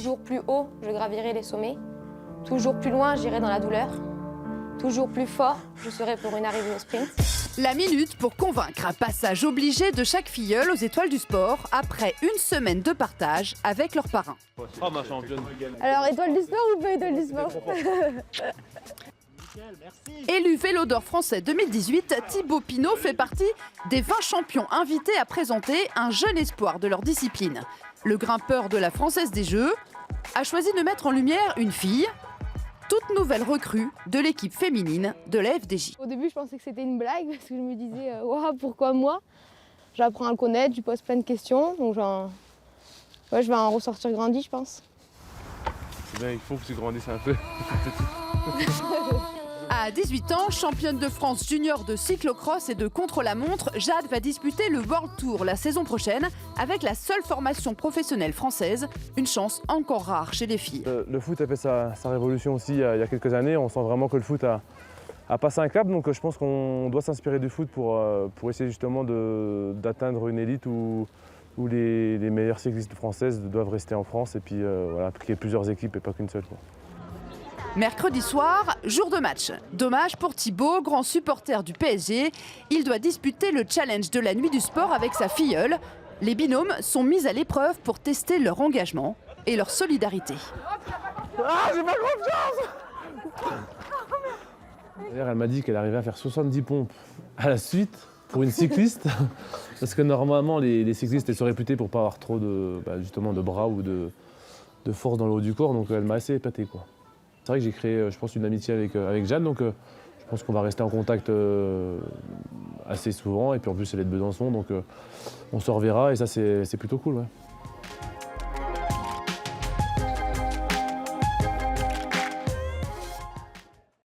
Toujours plus haut, je gravirai les sommets. Toujours plus loin, j'irai dans la douleur. Toujours plus fort, je serai pour une arrivée au sprint. La minute pour convaincre, un passage obligé de chaque filleule aux étoiles du sport après une semaine de partage avec leurs parrains. Oh ma championne. Alors, étoile du sport ou pas étoile du sport? Élu Vélo d'Or français 2018, Thibaut Pinot fait partie des 20 champions invités à présenter un jeune espoir de leur discipline. Le grimpeur de la Française des Jeux a choisi de mettre en lumière une fille, toute nouvelle recrue de l'équipe féminine de la FDJ. Au début, je pensais que c'était une blague parce que je me disais waouh, pourquoi moi? J'apprends à le connaître, je lui pose plein de questions, donc je vais en ressortir grandi, je pense. C'est bien, il faut que tu grandisses un peu. À 18 ans, championne de France junior de cyclocross et de contre-la-montre, Jade va disputer le World Tour la saison prochaine avec la seule formation professionnelle française, une chance encore rare chez les filles. Le foot a fait sa révolution aussi il y a quelques années. On sent vraiment que le foot a passé un cap, donc je pense qu'on doit s'inspirer du foot pour essayer justement d'atteindre une élite où les meilleures cyclistes françaises doivent rester en France et puis voilà, qu'il y ait plusieurs équipes et pas qu'une seule, quoi. Mercredi soir, jour de match. Dommage pour Thibaut, grand supporter du PSG. Il doit disputer le challenge de la nuit du sport avec sa filleule. Les binômes sont mis à l'épreuve pour tester leur engagement et leur solidarité. Ah, j'ai pas confiance! D'ailleurs, elle m'a dit qu'elle arrivait à faire 70 pompes à la suite pour une cycliste. Parce que normalement, les cyclistes sont réputés pour pas avoir trop justement de bras ou de force dans le haut du corps. Donc elle m'a assez épaté, quoi. C'est vrai que j'ai créé, je pense, une amitié avec Jeanne, donc je pense qu'on va rester en contact assez souvent. Et puis en plus, elle est de Besançon, donc on se reverra et ça, c'est plutôt cool, ouais.